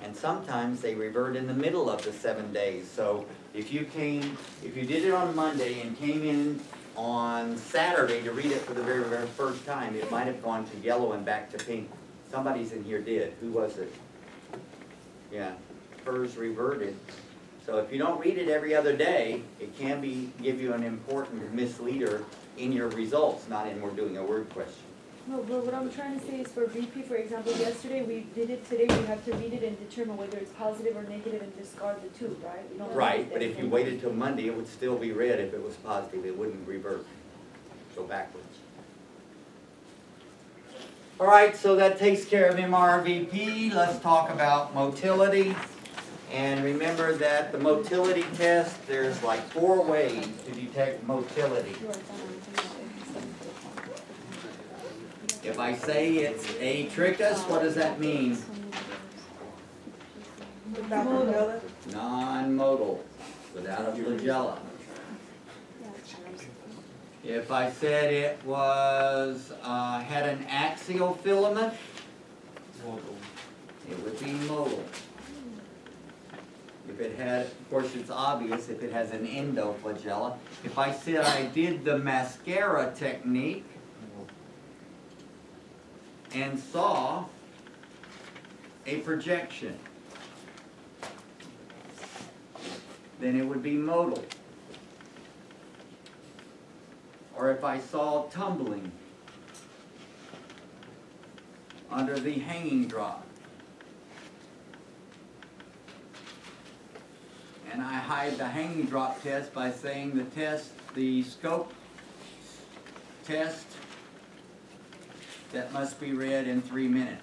And sometimes they revert in the middle of the 7 days. So if you did it on Monday and came in on Saturday to read it for the very, very first time, it might have gone to yellow and back to pink. Somebody's in here did. Who was it? Yeah, hers reverted. So if you don't read it every other day, it can give you an important misleader in your results, not in we're doing a word question. No, but what I'm trying to say is for BP, for example, yesterday we did it, today we have to read it and determine whether it's positive or negative and discard the two, right? We don't Right, but if you waited till Monday, it would still be red if it was positive. It wouldn't revert, go backwards. All right, so that takes care of MRVP. Let's talk about motility. And remember that the motility test, there's like 4 ways to detect motility. If I say it's atrichous, what does that mean? Non-motile, without a flagella. If I said it was had an axial filament, it would be motile. If it had, of course it's obvious if it has an endoflagella. If I said I did the mascara technique and saw a projection, then it would be motile. Or if I saw tumbling under the hanging drop, and I hide the hanging drop test by saying the scope test that must be read in 3 minutes.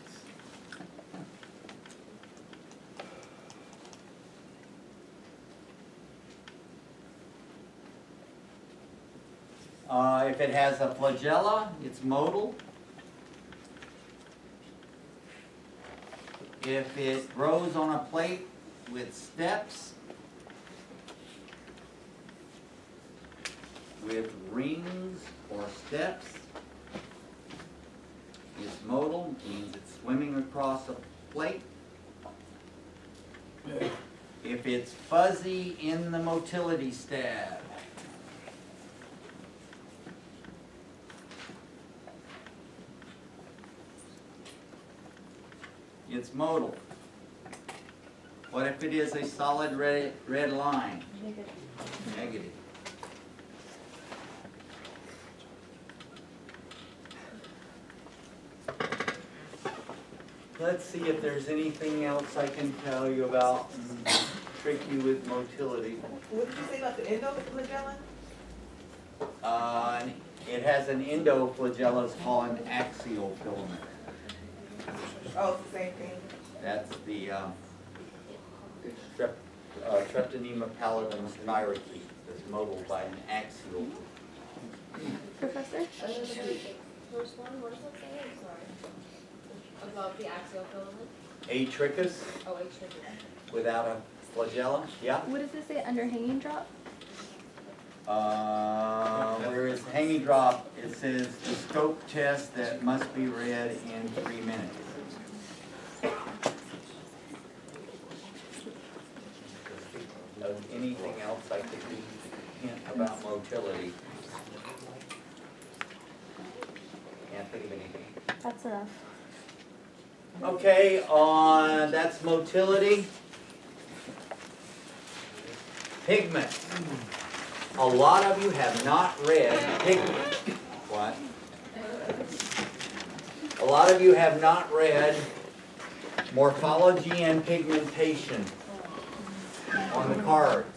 If it has a flagella, it's motile. If it grows on a plate with steps, with rings or steps, it's motile, means it's swimming across a plate. If it's fuzzy in the motility stab, it's motile. What if it is a solid red line? Negative. Negative. Let's see if there's anything else I can tell you about and trick you with motility. What did you say about the endoflagella? It has an endoflagella, it's called an axial filament. Oh, it's the same thing. That's the Streptonema pallidum spirochete that's motile by an axial. Professor? First one, what does it say? I'm sorry. About the axial filament? Atrichous, Oh, atrichous. without a flagella, yeah. What does it say under hanging drop? Where is hanging drop, it says the scope test that must be read in 3 minutes. Anything else I could hint about motility? Can't think of anything. That's enough. Okay, that's motility. Pigment. A lot of you have not read pigment. What? A lot of you have not read morphology and pigmentation on the cards.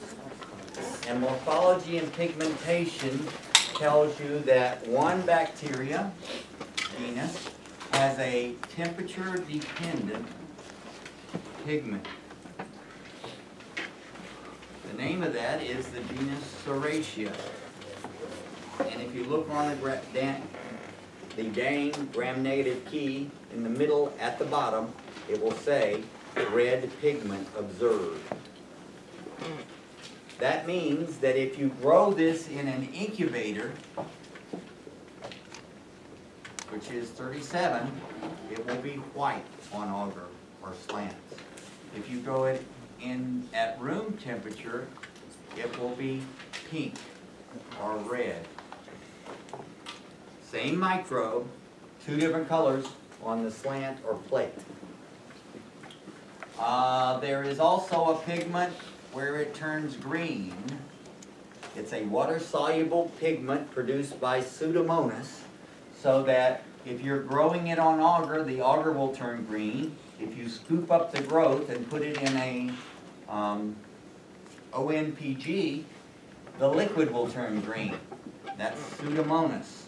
And morphology and pigmentation tells you that one bacteria, genus, has a temperature-dependent pigment. The name of that is the genus Serratia. And if you look on the dang gram-negative key in the middle at the bottom, it will say red pigment observed. That means that if you grow this in an incubator, which is 37, it will be white on auger or slants. If if you grow it in at room temperature, it will be pink or red. Same microbe, two different colors on the slant or plate. There is also a pigment where it turns green. It's a water-soluble pigment produced by Pseudomonas, so that if you're growing it on agar, the agar will turn green. If you scoop up the growth and put it in a ONPG, the liquid will turn green. That's Pseudomonas.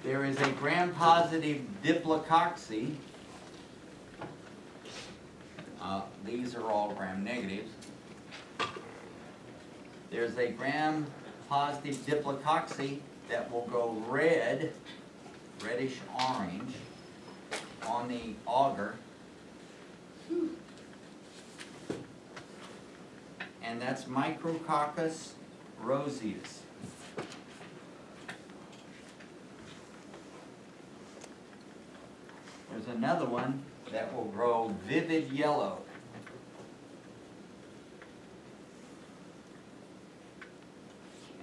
There is a gram-positive diplocoxy. These are all gram-negatives. There's a gram-positive diplocoxy that will go red, reddish-orange, on the agar. And that's Micrococcus roseus. There's another one that will grow vivid yellow.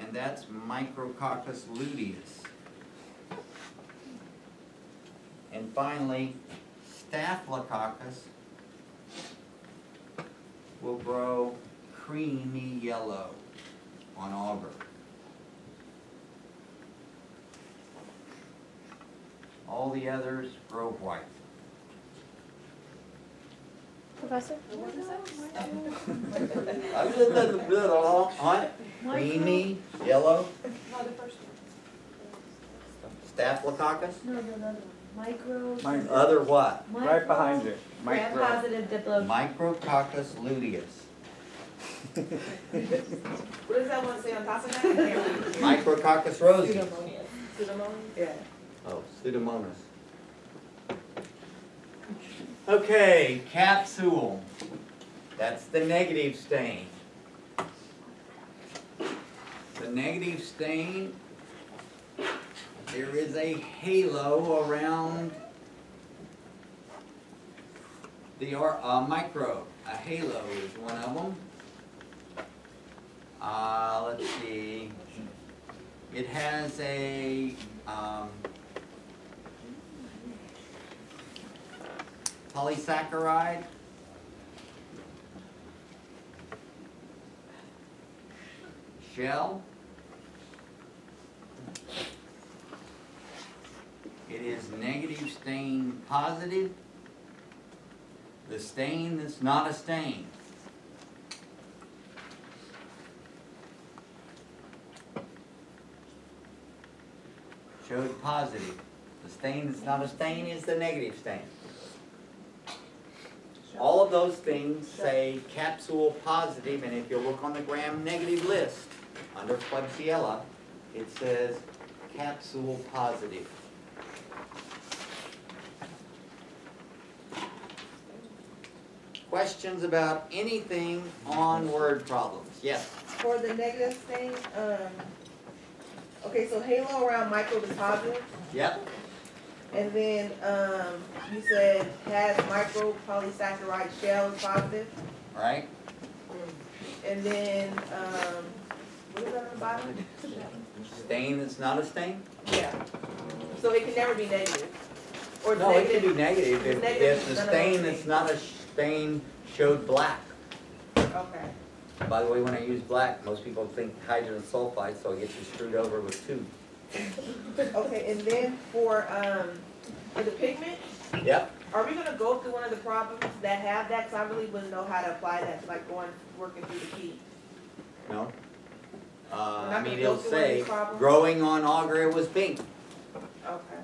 And that's Micrococcus luteus. And finally, Staphylococcus will grow creamy yellow on agar. All the others grow white. Professor? Creamy yellow. No, the first one. Staphylococcus. No, the other one. Micro. Other what? Right behind it. Micro. Gram-positive diplo. Micrococcus luteus. What does that one say on top of that? I can't read. Micrococcus roseus. Pseudomonas? Yeah. Oh, Pseudomonas. Okay, capsule. That's the negative stain. The negative stain, there is a halo around the microbe. A halo is one of them. Let's see. It has a polysaccharide. Shell. It is negative stain positive. The stain that's not a stain. Showed positive. The stain that's not a stain is the negative stain. All of those things say capsule positive, and if you look on the gram-negative list, under Klebsiella, it says capsule positive. Questions about anything on word problems? Yes? For the negative stain, okay, so halo around microbe is positive, Yep. and then, you said has micro polysaccharide shell is positive, Right? and then, what is that on the bottom? Stain that's not a stain? Yeah, so it can never be negative, or No, it can negative. be negative It's if negative, the none of stain those that's things. not a stain showed black. Okay, By the way, when I use black, most people think hydrogen sulfide, so I get you screwed over with two. okay, and then for the pigment, Yep. are we gonna go through one of the problems that have that, cause I really wouldn't know how to apply that, like working through the key. No? not I gonna mean, go it'll through one of say, these problems? growing on agar, it was pink. Okay.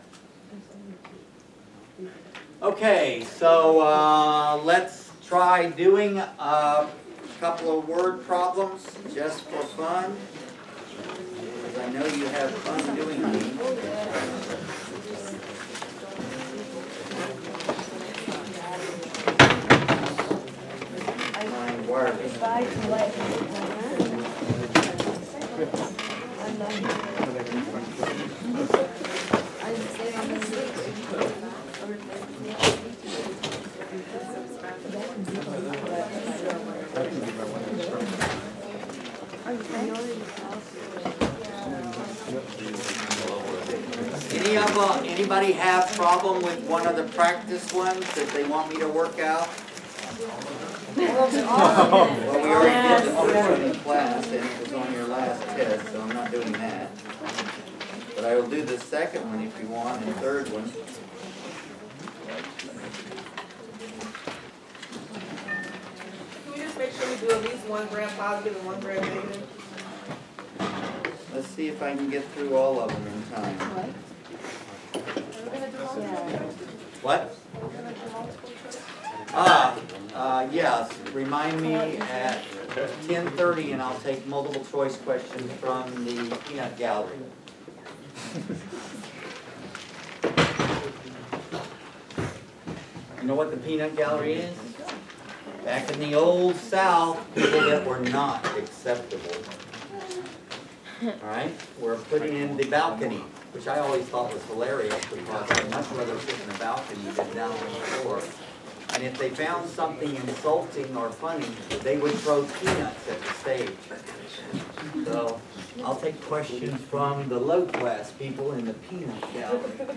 Okay, so let's try doing a couple of word problems just for fun. Because I know you have fun doing these. Fine work. Bye, collect. I'm not. Anybody have problem with one of the practice ones that they want me to work out? Well, we already did the first one in class, and it was on your last test, so I'm not doing that. But I will do the second one if you want, and third one. Can we just make sure we do at least 1 gram positive and 1 gram negative? Let's see if I can get through all of them in time. What? Yes, remind me at 10:30 and I'll take multiple choice questions from the peanut gallery. You know what the peanut gallery is? Back in the old South, people that were not acceptable. Alright, we're putting in the balcony, which I always thought was hilarious because I'd much rather sit in the balcony than down on the floor. And if they found something insulting or funny, they would throw peanuts at the stage. So, I'll take questions from the low class people in the peanut gallery.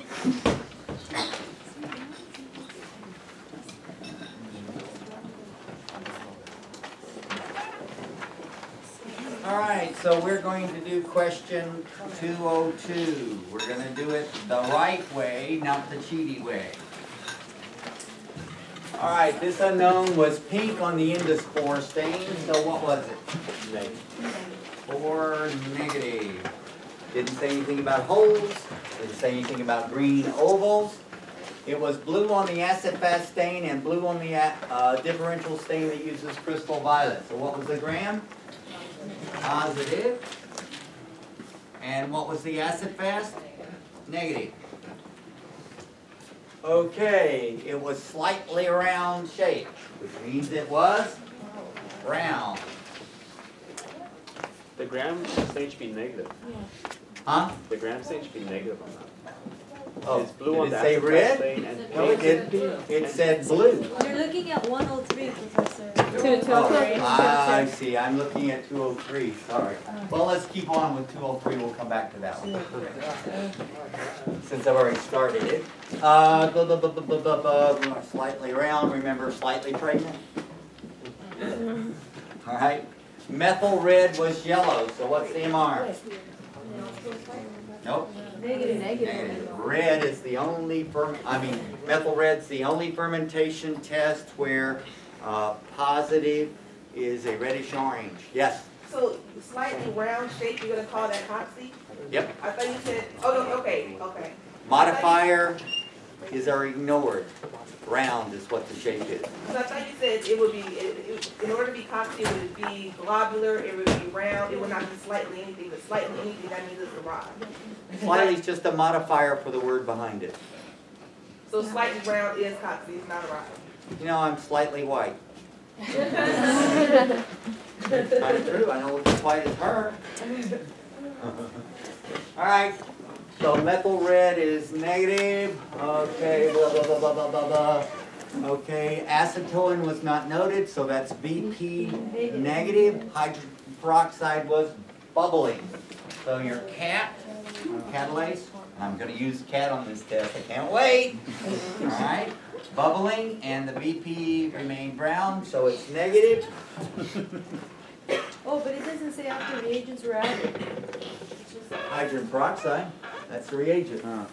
Alright, so we're going to do question 202. We're going to do it the right way, not the cheaty way. Alright, this unknown was pink on the endospore stain, so what was it? Negative. Or negative. Didn't say anything about holes, didn't say anything about green ovals. It was blue on the acid-fast stain and blue on the differential stain that uses crystal violet. So what was the gram? Positive. And what was the acid-fast? Negative. Okay, it was slightly round shape, which means it was round. The gram stain should be negative. Huh? The gram stain should be negative on that. Oh, It's blue did on it the say acid red? stain and No, it pink. didn't. It said blue. You're looking at 103, Professor. Oh, I see. I'm looking at 203. Sorry. Well, let's keep on with 203. We'll come back to that one. Since I've already started it. Slightly round. Remember, slightly pregnant. All right. Methyl red was yellow. So what's the MR? Nope. Negative. Red is the only methyl red's the only fermentation test where positive is a reddish orange. Yes. So slightly round shape, you're gonna call that coxy? Yep. I thought you said, oh, no, okay. Modifier is our ignored. Round is what the shape is. So I thought you said it would be, in order to be coxy, it would be globular, it would be round, it would not be slightly anything, but slightly anything, that means it's a rod. Slightly is just a modifier for the word behind it. So slightly round is coxy, it's not a rod. You know, I'm slightly white. I'm true, I don't look as white as her. Alright, so methyl red is negative. Okay, blah, blah, blah, blah, blah, blah, blah. Okay, acetylene was not noted, so that's BP negative. Hydrogen peroxide was bubbling. So your cat, catalase, I'm going to use cat on this test, I can't wait. Alright, bubbling, and the BP remained brown, so it's negative. Oh, but it doesn't say after reagents were added. Hydrogen peroxide, that's the reagent. No,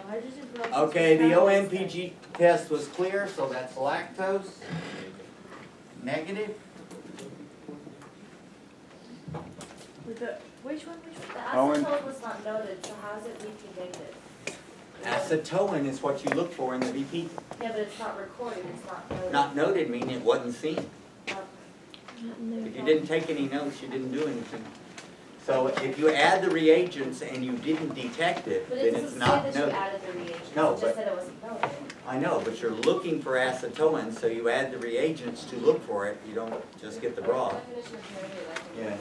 hydrogen peroxide. Okay, the OMPG test was clear, so that's lactose, negative. With the, which one? The acetone was not noted, so how is it BP negative? Acetone is what you look for in the BP. Yeah, but it's not recorded, it's not noted. Not noted meaning it wasn't seen. If you didn't take any notes, you didn't do anything. So if you add the reagents and you didn't detect it, But then it it's doesn't not say that you noted. added the reagents, No, it just but- said it wasn't noted. I know, but you're looking for acetone, so you add the reagents to look for it. You don't just get the raw. Yeah.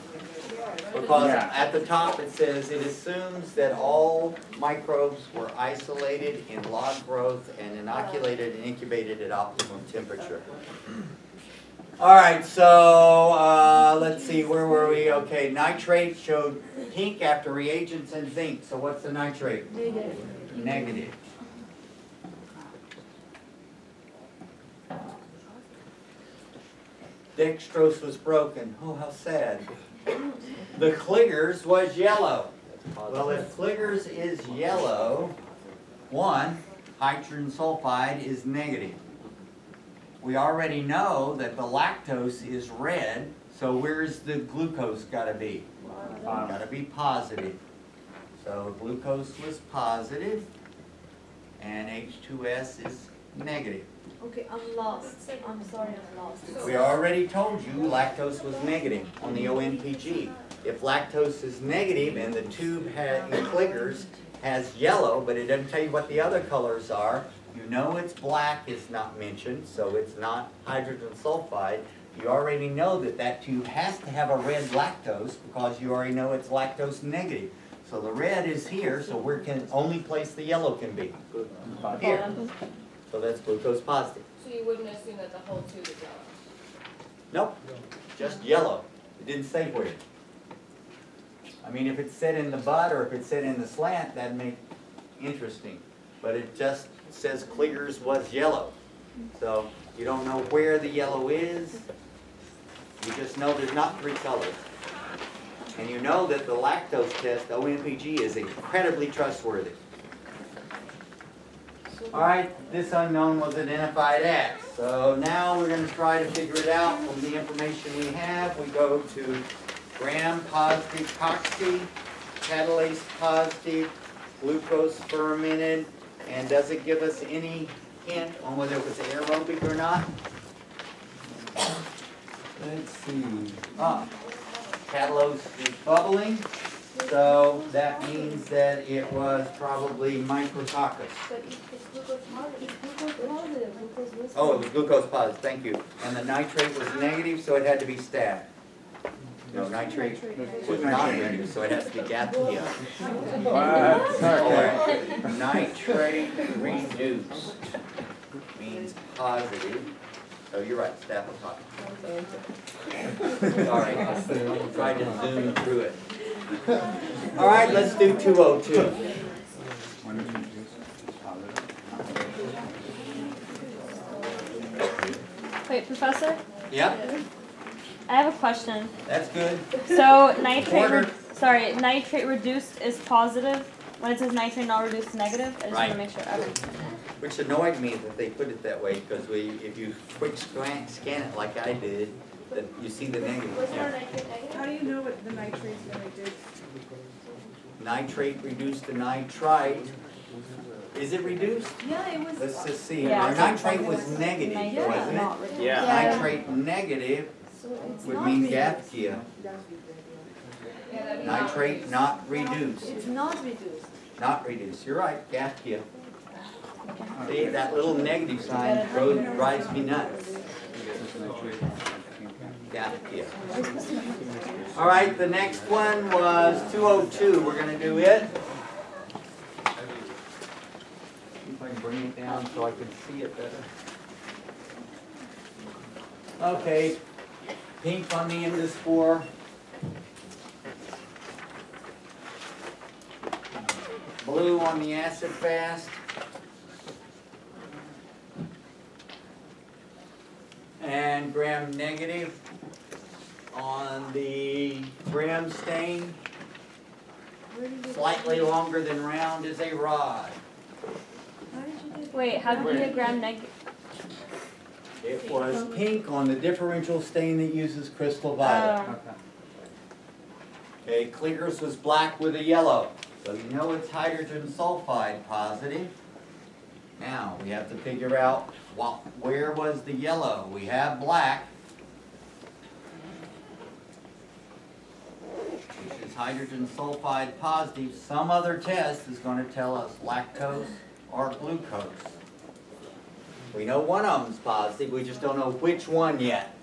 Because Yeah. at the top it says, it assumes that all microbes were isolated in log growth and inoculated and incubated at optimum temperature. Alright, so let's see, where were we? Okay, nitrate showed pink after reagents and zinc. So what's the nitrate? Negative. Negative. Dextrose was broken. Oh, how sad. The Kliggers was yellow. Well, if Kliggers is yellow, one, hydrogen sulfide is negative. We already know that the lactose is red, so where's the glucose got to be? Got to be positive. So glucose was positive, and H2S is negative. Okay, I'm lost. I'm sorry, I'm lost. We already told you lactose was negative on the ONPG. If lactose is negative and the tube in Kliggers has yellow, but it doesn't tell you what the other colors are, you know it's black, it's not mentioned, so it's not hydrogen sulfide. You already know that that tube has to have a red lactose because you already know it's lactose negative. So the red is here, so where can only place the yellow can be? Here. So that's glucose positive. So you wouldn't assume that the whole tube is yellow? Nope, just yellow. It didn't say where. I mean, if it said in the butt or if it said in the slant, that'd make interesting. But it just says Kliggers was yellow. So you don't know where the yellow is. You just know there's not three colors. And you know that the lactose test, ONPG, is incredibly trustworthy. All right, this unknown was identified as. So now we're going to try to figure it out from the information we have. We go to gram-positive coxy, catalase positive, glucose fermented, and does it give us any hint on whether it was aerobic or not? Let's see. Catalase is bubbling, so that means that it was probably micrococcus. But it's glucose positive. It's glucose positive. Glucose was Oh, it was glucose positive, thank you. And the nitrate was negative, so it had to be staph. No, nitrate was not negative, so it has to be Gathia. Or nitrate reduced means positive. Oh, you're right, staphylococcus. Sorry, tried to zoom through it. All right, let's do 202. Wait, Professor? Yep, I have a question. that's good. So nitrate, Order. nitrate reduced is positive. When it says nitrate not reduced is negative, I just want to make sure. Okay. Which annoyed me that they put it that way, because if you quick scan it like I did, that you see the negative. Was there a nitrate negative? How do you know what the nitrate's gonna do? Nitrate reduced to nitrite. Is it reduced? Yeah, it was. Let's just see. Yeah. Our nitrate was negative, Nitrate wasn't not it? reduced. Yeah. Nitrate negative So it's would not mean reduced. Gathia. Yeah, that'd be Nitrate not reduced. It's not reduced. Not reduced. You're right, Gathia. See, that little negative sign drives me nuts. Gathia. All right, the next one was 202. We're going to do it. See if I can bring it down so I can see it better. Okay, pink on the endospore. Blue on the acid fast. And gram negative on the gram stain. Slightly longer than round is a rod. How did you get? Wait, how did you get gram negative? It was pink on the differential stain that uses crystal violet. Okay, Kliggers was black with a yellow. So you know it's hydrogen sulfide positive. Now we have to figure out where was the yellow. We have black, which is hydrogen sulfide positive. Some other test is going to tell us lactose or glucose. We know one of them's positive, we just don't know which one yet.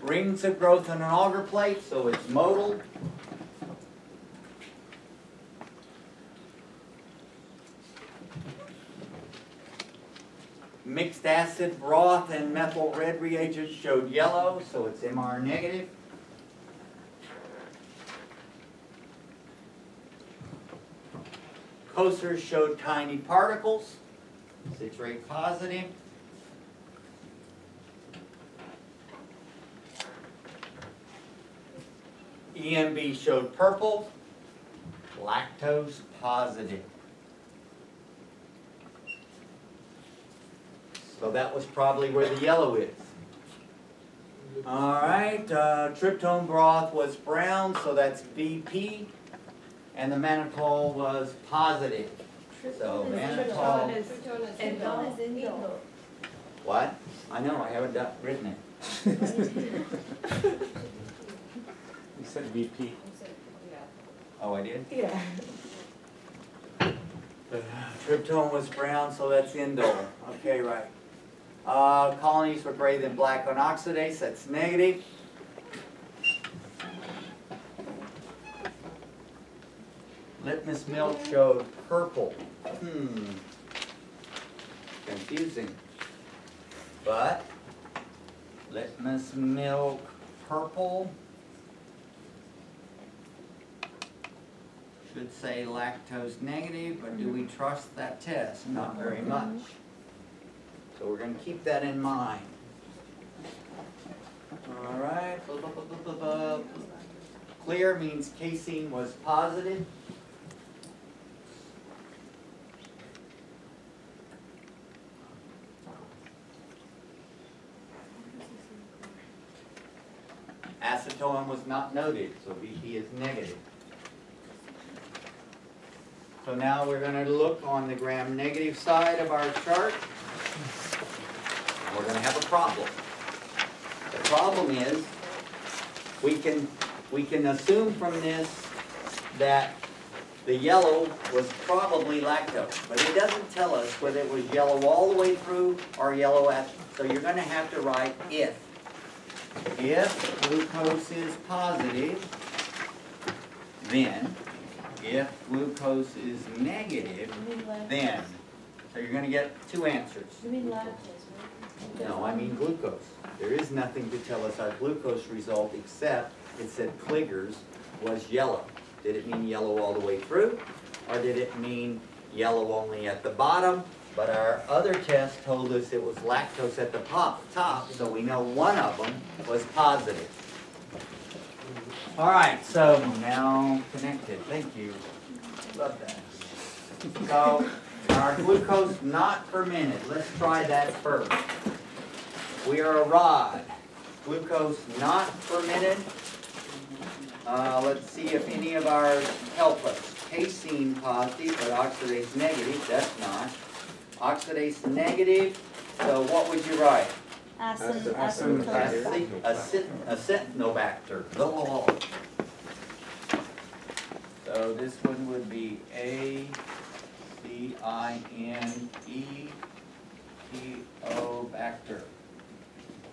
Rings of growth on an auger plate, so it's motile. Mixed acid, broth, and methyl red reagents showed yellow, so it's MR negative. Coasters showed tiny particles, citrate positive. EMB showed purple, lactose positive. So that was probably where the yellow is. All right, tryptone broth was brown, so that's BP, and the mannitol was positive. So mannitol, Tryptone is indole. what? I know, I haven't written it. You said VP. You said, yeah. Oh, I did? Yeah. Tryptone was brown, so that's indole. Okay, right. Colonies were greater than black on oxidase, that's negative. Litmus milk showed purple. Confusing. But litmus milk purple should say lactose negative, but do we trust that test? Not very much. So we're going to keep that in mind. All right. Clear means casein was positive. Acetone was not noted, so BP is negative. So now we're going to look on the gram-negative side of our chart. We're going to have a problem. The problem is we can assume from this that the yellow was probably lactose, but it doesn't tell us whether it was yellow all the way through or yellow at. So you're going to have to write if. If glucose is positive, then if glucose is negative, then. So you're going to get two answers. You mean lactose, right? No, I mean glucose. There is nothing to tell us our glucose result except it said Kliger's was yellow. Did it mean yellow all the way through? Or did it mean yellow only at the bottom? But our other test told us it was lactose at the top, so we know one of them was positive. All right, so now connected. Thank you. Love that. So our glucose not fermented. Let's try that first. We are a rod. Glucose not fermented. Let's see if any of ours help us. Casein positive, but oxidase negative. That's not. Oxidase negative. So what would you write? Acinetobacter. So this one would be Acinetobacter.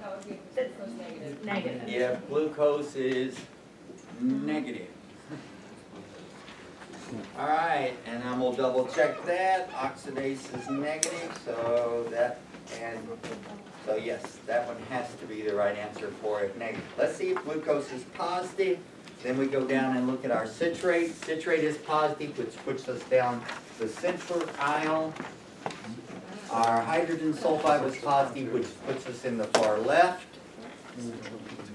That would be glucose negative. Negative. If glucose is negative. All right, and I'm gonna double check that. Oxidase is negative, so that, and so yes, that one has to be the right answer for it, negative. Let's see if glucose is positive. Then we go down and look at our citrate. Citrate is positive, which puts us down the central aisle. Our hydrogen sulfide was positive, which puts us in the far left.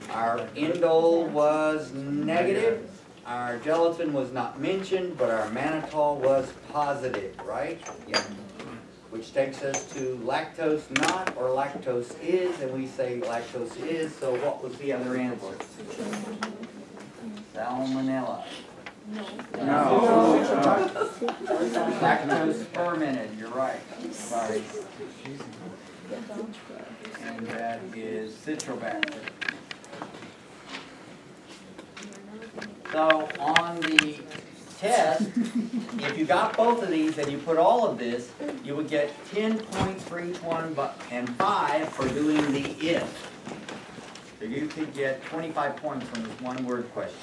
Our indole was negative. Our gelatin was not mentioned, but our mannitol was positive, right? Yeah. Which takes us to lactose not or lactose is, and we say lactose is, so what was the other answer? Salmonella. No. Lactose fermented, you're right. Sorry. And that is Citrobacter. So on the test, if you got both of these and you put all of this, you would get 10 points for each one and 5 for doing the if. So you could get 25 points from this one word question.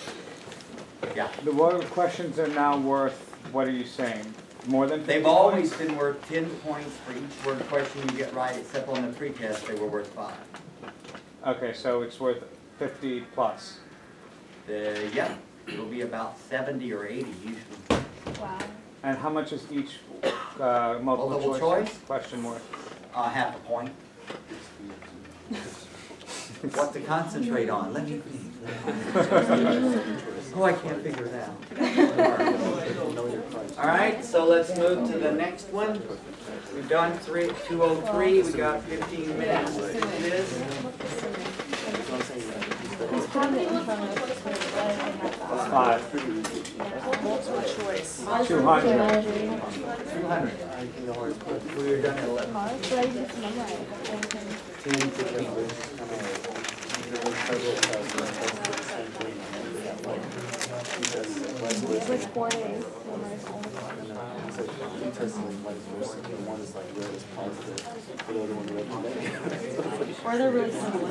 Yeah. The word questions are now worth, what are you saying? More than 50 They've always points? been worth 10 points for each word question you get right, except on the pretest they were worth 5. Okay, so it's worth 50 plus. Yeah, it'll be about 70 or 80 usually. Wow. And how much is each multiple Multiple choice choice? question worth? Half a point. What to concentrate on? Let me think. Oh, I can't figure it out. All right, so let's move to the next one. We've done 203. We got 15 minutes to do this. He's putting it in front of us. 5. Multiple choice. 200. 200. We were done at 11. But I just memorized everything. 10, 15. It was 4 days. Memorized only 4 days. Or they're really simple.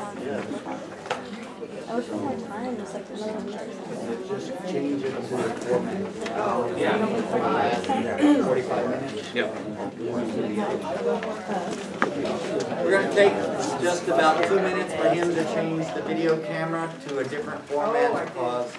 I wish one more time, just like another week or something. Just change it to the format. Yeah. 45 minutes. Yep. We're going to take just about 2 minutes for him to change the video camera to a different format because